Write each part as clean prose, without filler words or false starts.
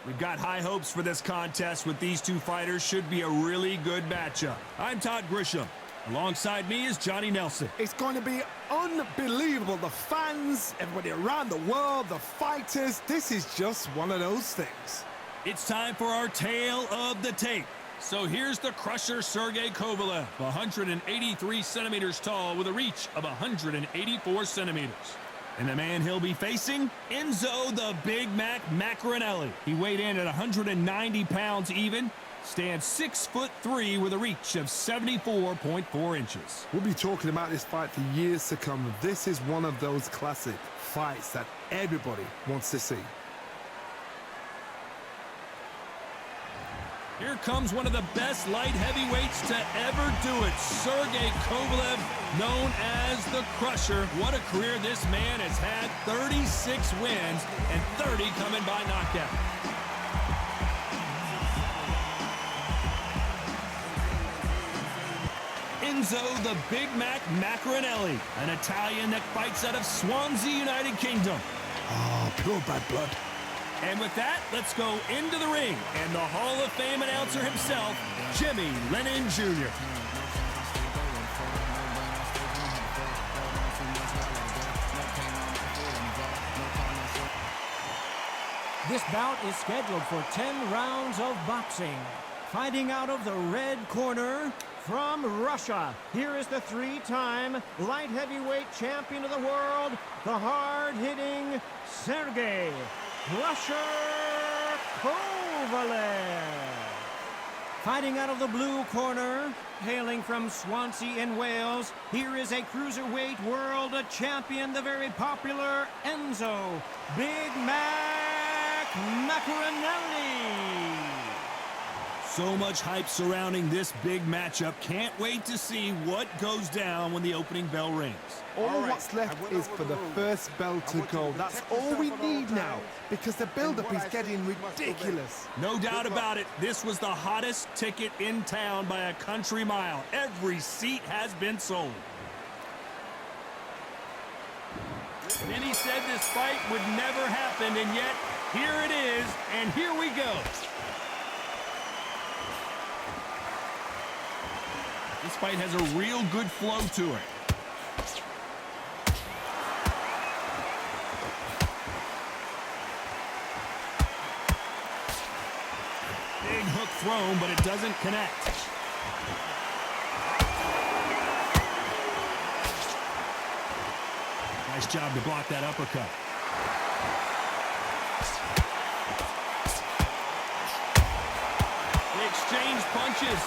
We've got high hopes for this contest with these two fighters. Should be a really good matchup. I'm Todd Grisham. Alongside me is Johnny Nelson. It's going to be unbelievable. The fans, everybody around the world, the fighters. This is just one of those things. It's time for our tale of the tape. So here's the crusher, Sergey Kovalev, 183 centimeters tall with a reach of 184 centimeters. And the man he'll be facing, Enzo the Big Mac Maccarinelli. He weighed in at 190 pounds even, stands 6'3" with a reach of 74.4 inches. We'll be talking about this fight for years to come. This is one of those classic fights that everybody wants to see. Here comes one of the best light heavyweights to ever do it, Sergey Kovalev, known as the Crusher. What a career this man has had, 36 wins and 30 coming by knockout. Enzo the Big Mac Maccarinelli, an Italian that fights out of Swansea, United Kingdom. Oh, pure bad blood. And with that, let's go into the ring. And the Hall of Fame announcer himself, Jimmy Lennon Jr. This bout is scheduled for 10 rounds of boxing. Fighting out of the red corner, from Russia, here is the three-time light heavyweight champion of the world, the hard-hitting Sergey Crusher Kovalev. Fighting out of the blue corner, hailing from Swansea in Wales, here is a cruiserweight world champion, the very popular Enzo Big Mac Maccarinelli. So much hype surrounding this big matchup. Can't wait to see what goes down when the opening bell rings. All what's left is for the first bell to go. That's all we need now, because the build-up is getting ridiculous. No doubt about it, this was the hottest ticket in town by a country mile. Every seat has been sold. Many said this fight would never happen, and yet here it is, and here we go. This fight has a real good flow to it. Big hook thrown, but it doesn't connect. Nice job to block that uppercut. They exchange punches.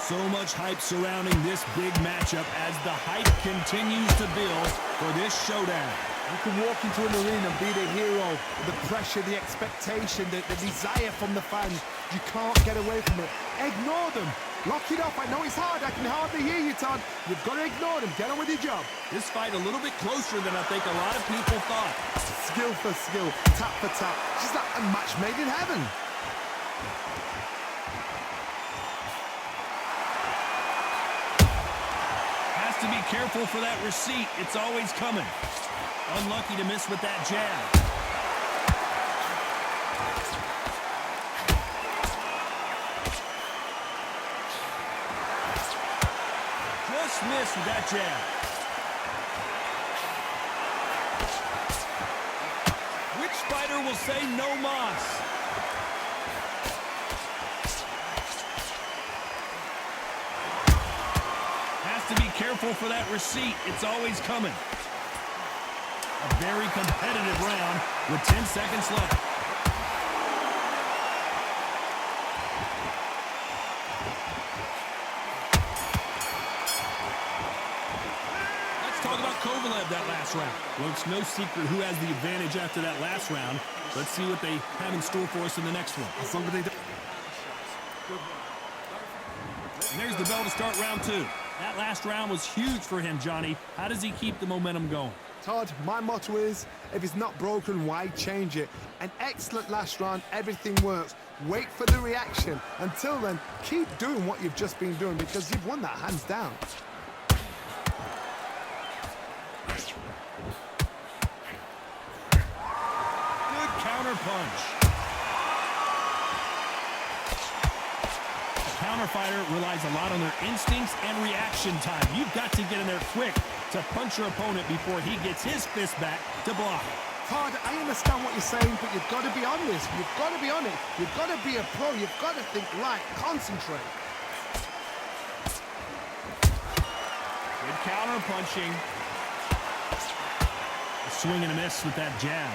So much hype surrounding this big matchup as the hype continues to build for this showdown. You can walk into an arena and be the hero. The pressure, the expectation, the desire from the fans. You can't get away from it. Ignore them. Lock it up. I know it's hard. I can hardly hear you, Todd. You've got to ignore them. Get on with your job. This fight a little bit closer than I think a lot of people thought. Skill for skill, tap for tap. Just like a match made in heaven. To be careful for that receipt. It's always coming. Unlucky to miss with that jab. Just missed with that jab. Which fighter will say no mas? To be careful for that receipt. It's always coming. A very competitive round with 10 seconds left. Let's talk about Kovalev that last round. Well, it's no secret who has the advantage after that last round. Let's see what they have in store for us in the next one. And there's the bell to start round two. That last round was huge for him, Johnny. How does he keep the momentum going? Todd, my motto is, if it's not broken, why change it? An excellent last round, everything works. Wait for the reaction. Until then, keep doing what you've just been doing, because you've won that hands down. counter punch. A counter fighter relies a lot on their instincts and reaction time. You've got to get in there quick to punch your opponent before he gets his fist back to block. Todd, I understand what you're saying, but you've got to be on this. You've got to be on it. You've got to be a pro. You've got to think right. Concentrate. Good counter punching. A swing and a miss with that jab.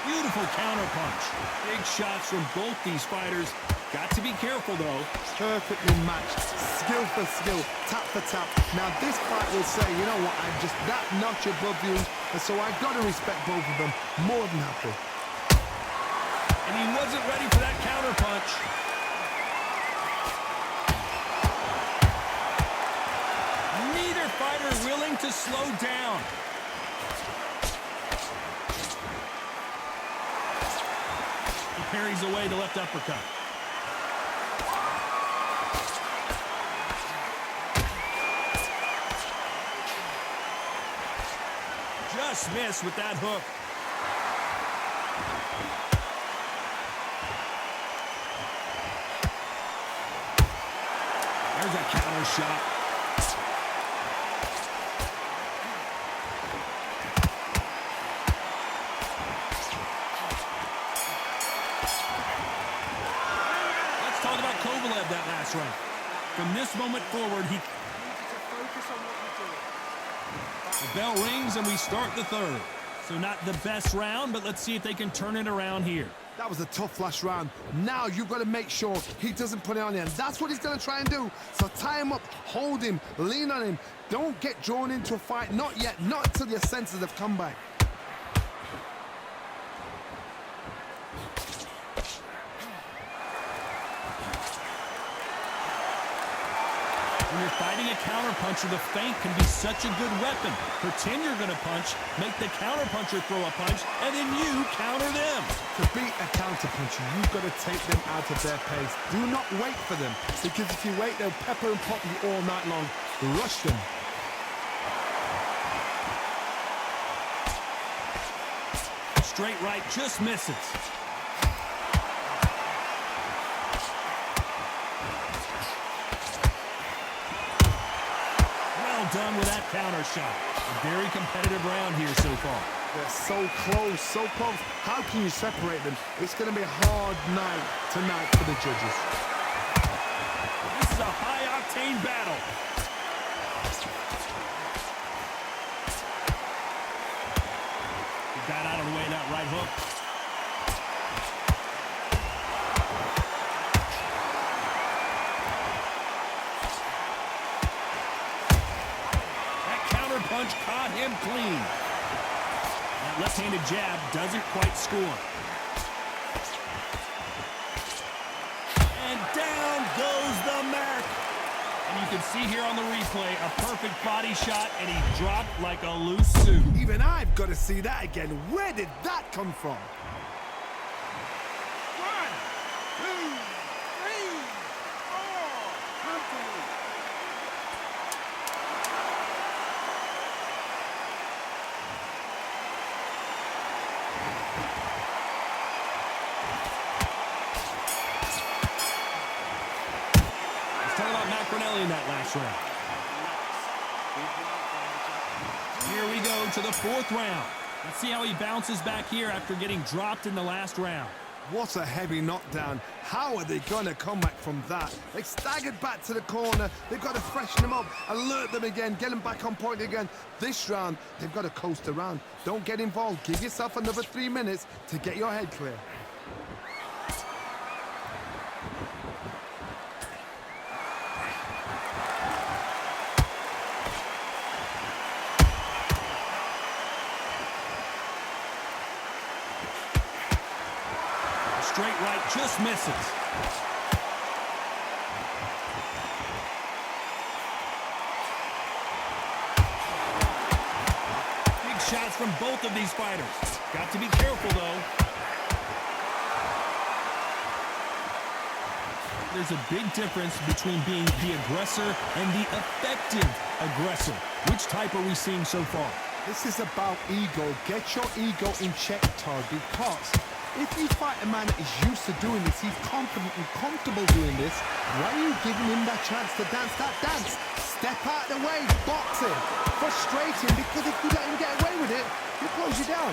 Beautiful counter punch. Big shots from both these fighters. Got to be careful, though. Perfectly matched. Skill for skill. Tap for tap. Now, this fight will say, you know what, I'm just that notch above you, and so I've got to respect both of them. More than happy. And he wasn't ready for that counter punch. Neither fighter willing to slow down. He parries away the left uppercut. Just missed with that hook. There's a counter shot. Let's talk about Kovalev that last round. From this moment forward, he... The bell rings and we start the third. So not the best round, but let's see if they can turn it around here. That was a tough last round. Now you've got to make sure he doesn't put it on you. And that's what he's going to try and do. So tie him up, hold him, lean on him. Don't get drawn into a fight. Not yet. Not until your senses have come back. When you're fighting a counterpuncher, the feint can be such a good weapon. Pretend you're going to punch, make the counterpuncher throw a punch, and then you counter them. To beat a counterpuncher, you've got to take them out of their pace. Do not wait for them, because if you wait, they'll pepper and pop you all night long. Rush them. Straight right just misses. Done with that counter shot. A very competitive round here so far. They're so close, so close. How can you separate them? It's going to be a hard night tonight for the judges. This is a high-octane battle. He got out of the way of that right hook. Punch caught him clean. That left-handed jab doesn't quite score. And down goes the Mac. And you can see here on the replay a perfect body shot, and he dropped like a loose suit. Even I've got to see that again. Where did that come from? 1, 2, 3, 4. Comfortably. Maccarinelli in that last round. Here we go to the fourth round. Let's see how he bounces back here after getting dropped in the last round. What a heavy knockdown. How are they going to come back from that? They staggered back to the corner. They've got to freshen them up, alert them again, get them back on point again. This round, they've got to coast around. Don't get involved. Give yourself another 3 minutes to get your head clear. Straight right just misses. Big shots from both of these fighters. Got to be careful, though. There's a big difference between being the aggressor and the effective aggressor. Which type are we seeing so far? This is about ego. Get your ego in check, Todd, because if you fight a man that is used to doing this, he's confident and comfortable doing this, why are you giving him that chance to dance that dance? Step out of the way, boxing. Frustrating, because if you let him get away with it, he'll close you down.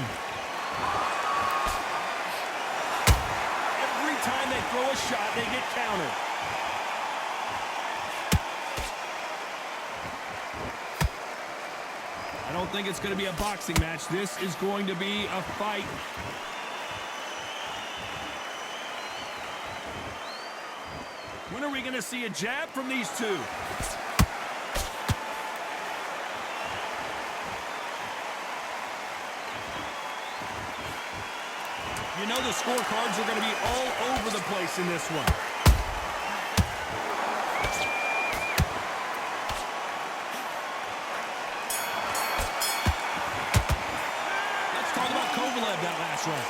Every time they throw a shot, they get countered. I don't think it's going to be a boxing match. This is going to be a fight. When are we going to see a jab from these two? You know the scorecards are going to be all over the place in this one. Let's talk about Kovalev that last round.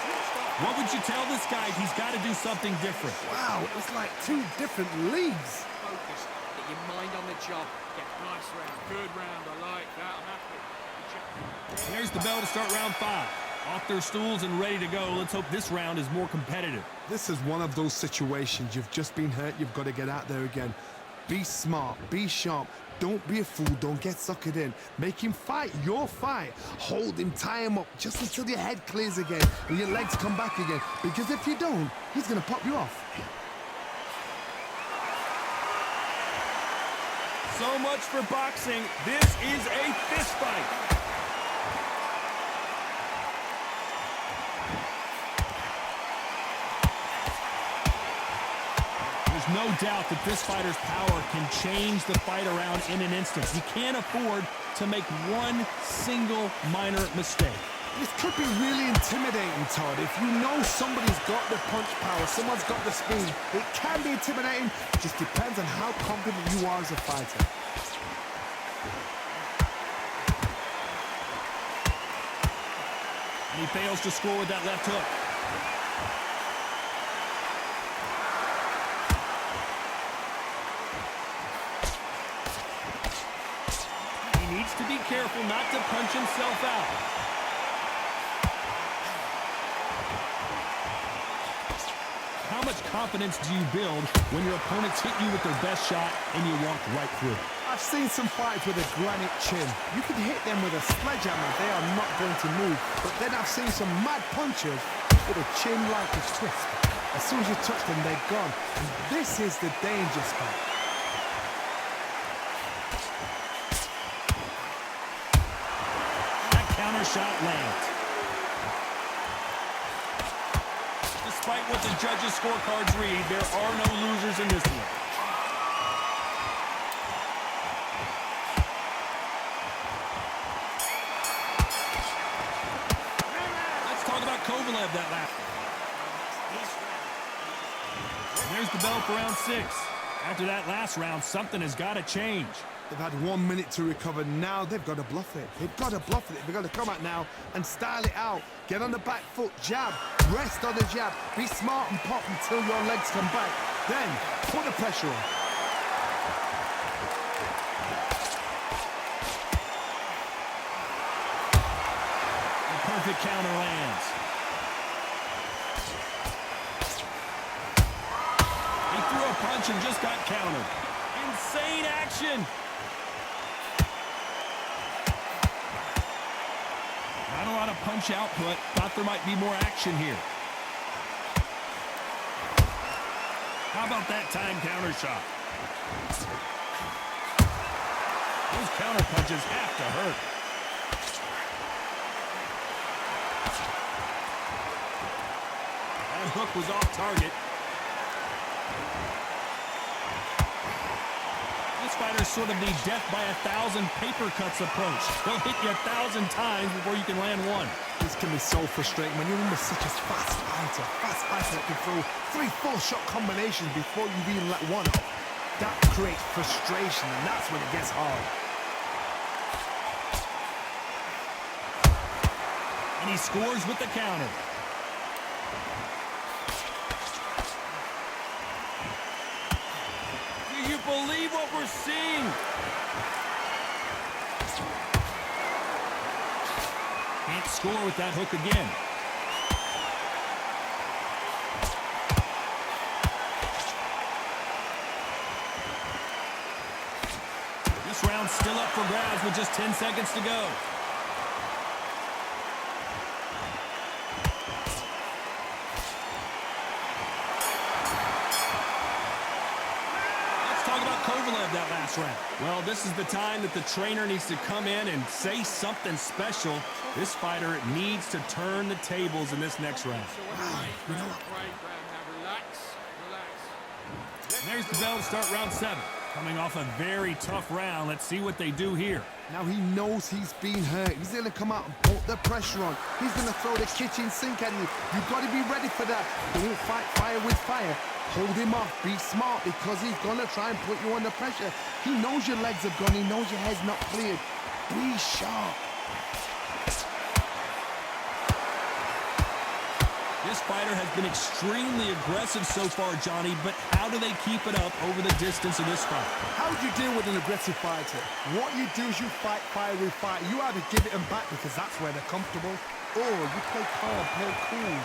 What would you tell this guy? He's got to do something different. Wow, it's like two different leagues. Focus. Get your mind on the job. Get nice round. Good round. I like that. I'm happy. There's the bell to start round 5. Off their stools and ready to go. Let's hope this round is more competitive. This is one of those situations. You've just been hurt. You've got to get out there again. Be smart. Be sharp. Don't be a fool. Don't get suckered in. Make him fight your fight. Hold him. Tie him up just until your head clears again and your legs come back again. Because if you don't, he's going to pop you off. So much for boxing. This is a fist fight. There's no doubt that this fighter's power can change the fight around in an instant. You can't afford to make one single minor mistake. This could be really intimidating, Todd. If you know somebody's got the punch power, someone's got the speed, it can be intimidating. It just depends on how confident you are as a fighter. And he fails to score with that left hook. He needs to be careful not to punch himself out. How much confidence do you build when your opponents hit you with their best shot and you walk right through? I've seen some fights with a granite chin. You can hit them with a sledgehammer, they are not going to move. But then I've seen some mad punchers with a chin like a crisp. As soon as you touch them, they're gone. And this is the danger spot. That counter shot lands. Despite what the judges' scorecards read, there are no losers in this one. Let's talk about Kovalev that last. There's the bell for round 6. After that last round, something has got to change. They've had 1 minute to recover. Now they've got to bluff it. They've got to bluff it. They've got to come out now and style it out. Get on the back foot, jab, rest on the jab. Be smart and pop until your legs come back. Then put the pressure on. A perfect counter lands. He threw a punch and just got countered. Insane action. Not a lot of punch output. Thought there might be more action here. How about that time counter shot? Those counter punches have to hurt. That hook was off target. This fighter's sort of the death by 1,000 paper cuts approach. They'll hit you 1,000 times before you can land one. This can be so frustrating when you're almost such a fast fighter that can throw 3-4 shot combinations before you've even let one off. That creates frustration, and that's when it gets hard. And he scores with the counter. Do you believe what we're seeing? Can't score with that hook again. This round's still up for grabs with just 10 seconds to go. Kovalev that last round. Well, this is the time that the trainer needs to come in and say something special. This fighter needs to turn the tables in this next round. You know what? Relax. And there's the bell to start round 7. Coming off a very tough round. Let's see what they do here. Now he knows he's been hurt. He's going to come out and put the pressure on. He's going to throw the kitchen sink at you. You've got to be ready for that. Don't fight fire with fire. Hold him off. Be smart because he's going to try and put you under pressure. He knows your legs are gone. He knows your head's not cleared. Be sharp. This fighter has been extremely aggressive so far, Johnny, but how do they keep it up over the distance of this fight? How do you deal with an aggressive fighter? What you do is you fight fire with fire. You either give it them back because that's where they're comfortable, or you play calm, play cool.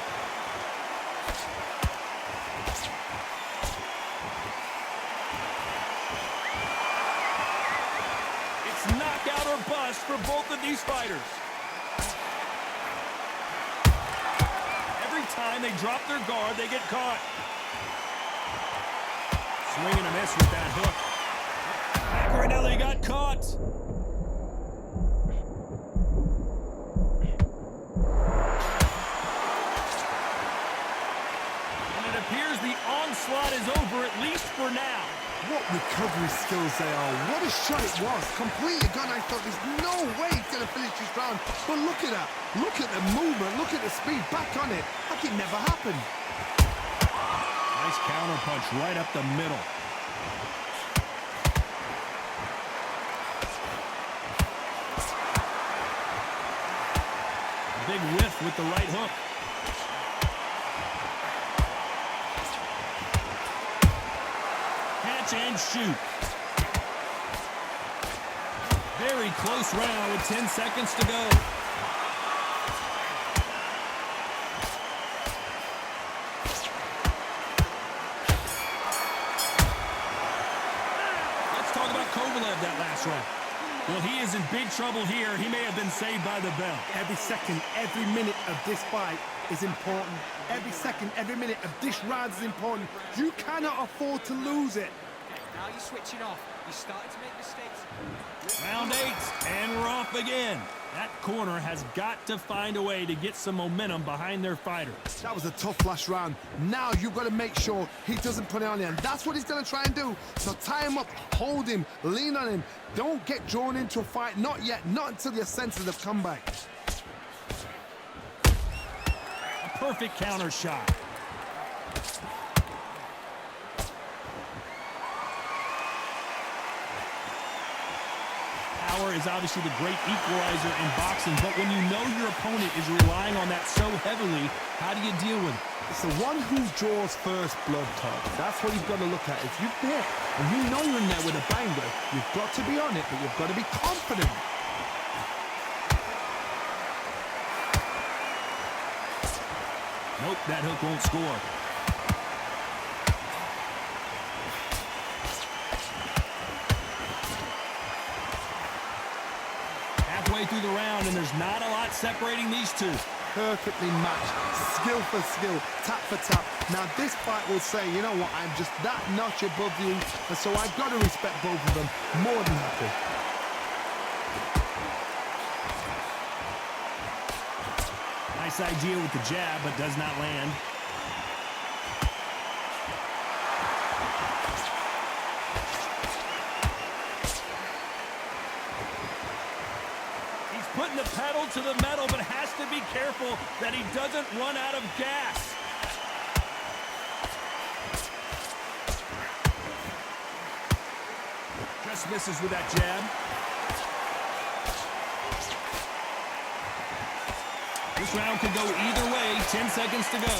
It's knockout or bust for both of these fighters. Every time they drop their guard, they get caught. Swing and a miss with that hook. Maccarinelli got caught. And it appears the onslaught is over, at least for now. What recovery skills they are. What a shot it was. Completely gone. I thought there's no way he's going to finish this round. But look at that. Look at the movement. Look at the speed. Back on it. Like it never happened. Nice counter punch right up the middle. A big whiff with the right hook. And shoot. Very close round with 10 seconds to go. Let's talk about Kovalev that last round. Well, he is in big trouble here. He may have been saved by the bell. Every second, every minute of this fight is important. Every second, every minute of this round is important. You cannot afford to lose it. Now you're switching off. You're starting to make mistakes. Round 8, and we're off again. That corner has got to find a way to get some momentum behind their fighter. That was a tough last round. Now you've got to make sure he doesn't put it on him. That's what he's going to try and do. So tie him up, hold him, lean on him. Don't get drawn into a fight. Not yet. Not until your senses have come back. A perfect counter shot. Power is obviously the great equalizer in boxing, but when you know your opponent is relying on that so heavily, how do you deal with it? It's the one who draws first blood, Todd. That's what you've got to look at. If you're there and you know you're in there with a banger, you've got to be on it, but you've got to be confident. Nope, that hook won't score. Halfway through the round, and there's not a lot separating these two. Perfectly matched, skill for skill, tap for tap. Now this fight will say, you know what, I'm just that notch above you, and so I've got to respect both of them. More than happy. Nice idea with the jab, but does not land. He's putting the pedal to the metal, but has to be careful that he doesn't run out of gas. Just misses with that jab. This round could go either way. 10 seconds to go.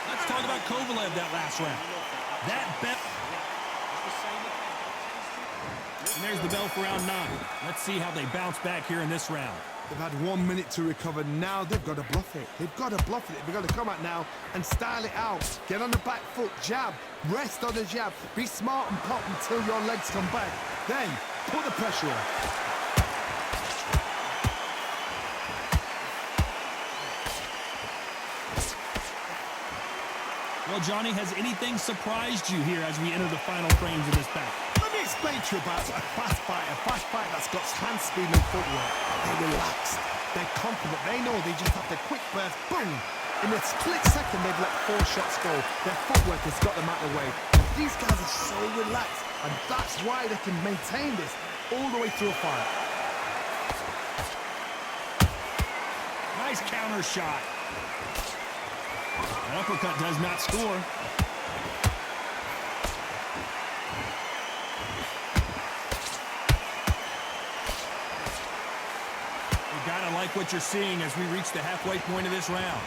Let's talk about about Kovalev that last round? That bet. And there's the bell for round 9. Let's see how they bounce back here in this round. They've had 1 minute to recover. Now they've got to bluff it. They've got to bluff it. They've got to come out now and style it out. Get on the back foot, jab, rest on the jab. Be smart and pop until your legs come back. Then put the pressure on. Well, Johnny, has anything surprised you here as we enter the final frames of this bout? Let me explain to you about a fast fight that's got hand speed and footwork. They're relaxed, they're confident, they know they just have the quick burst, boom! In a split second, they've let 4 shots go. Their footwork has got them out of the way. These guys are so relaxed, and that's why they can maintain this all the way through a fight. Nice counter shot. An uppercut does not score. You gotta like what you're seeing as we reach the halfway point of this round.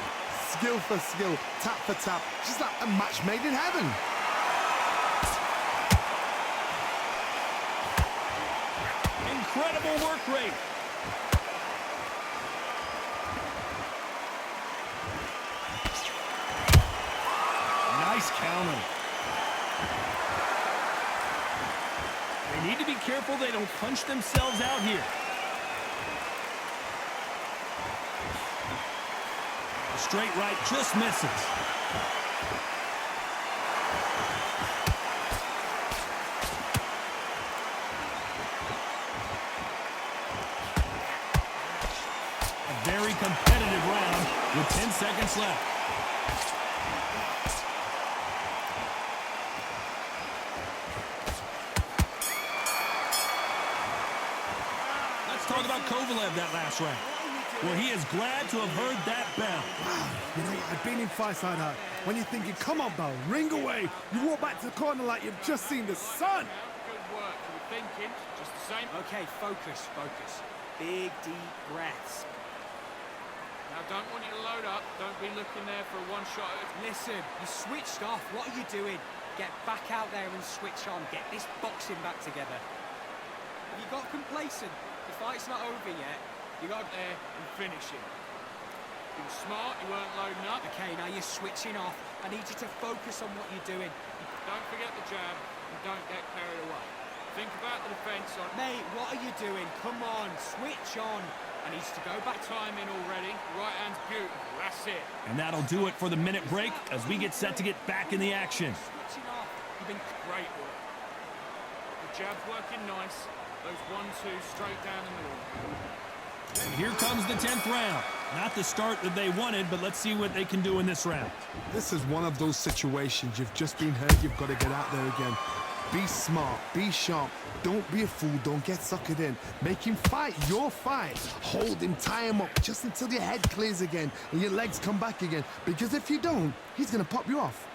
Skill for skill, tap for tap, just like a match made in heaven. Incredible work rate. Nice counter. They need to be careful they don't punch themselves out here. A straight right just misses. A very competitive round with 10 seconds left. Talk about Kovalev that last round. Well, he is glad to have heard that bell. Wow, you know, I've been in fights like that. When you're thinking, come on, bell, ring away. You walk back to the corner like you've just seen the sun. Good work. You were thinking just the same. Okay, focus. Big, deep breaths. Now, don't want you to load up. Don't be looking there for a one-shot. Listen, you switched off. What are you doing? Get back out there and switch on. Get this boxing back together. Have you got complacent? The fight's not over yet. You got there and finish it. You were smart. You weren't loading up. Okay, now you're switching off. I need you to focus on what you're doing. Don't forget the jab and don't get carried away. Think about the defense on. Mate, what are you doing? Come on, switch on. I need to go back time in already. Right hand's beautiful. That's it. And that'll do it for the minute break as we get set to get back in the action. Switching off. You've been great work. The jab's working nice. Those 1-2 straight down the middle. And here comes the 10th round. Not the start that they wanted, but let's see what they can do in this round. This is one of those situations. You've just been hurt. You've got to get out there again. Be smart. Be sharp. Don't be a fool. Don't get suckered in. Make him fight your fight. Hold him. Tie him up just until your head clears again and your legs come back again. Because if you don't, he's going to pop you off.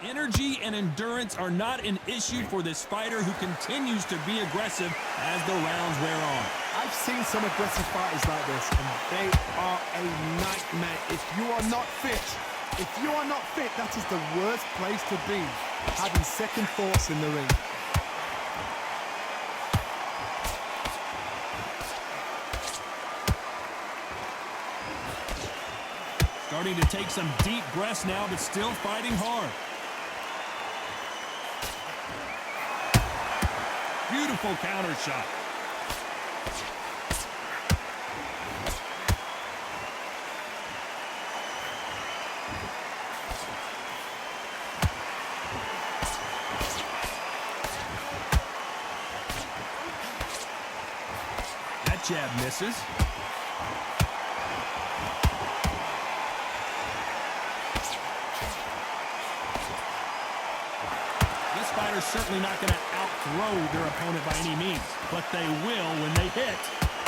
Energy and endurance are not an issue for this fighter who continues to be aggressive as the rounds wear on. I've seen some aggressive fighters like this, and they are a nightmare. If you are not fit, that is the worst place to be, having second thoughts in the ring. Starting to take some deep breaths now, but still fighting hard. Beautiful counter shot. That jab misses. Fighter's certainly not going to outthrow their opponent by any means, but they will, when they hit,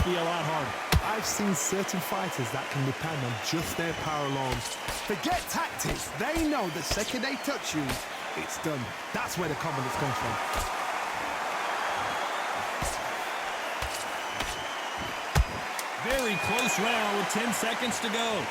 be a lot harder. I've seen certain fighters that can depend on just their power alone. Forget tactics. They know the second they touch you, it's done. That's where the confidence comes from. Very close round with 10 seconds to go.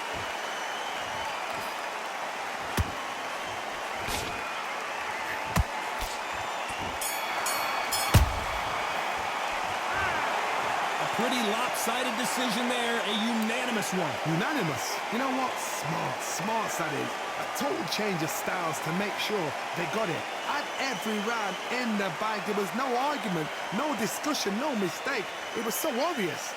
Pretty lopsided decision there, a unanimous one. Unanimous. You know what? Smart that is. A total change of styles to make sure they got it. At every round in the bag, there was no argument, no discussion, no mistake. It was so obvious.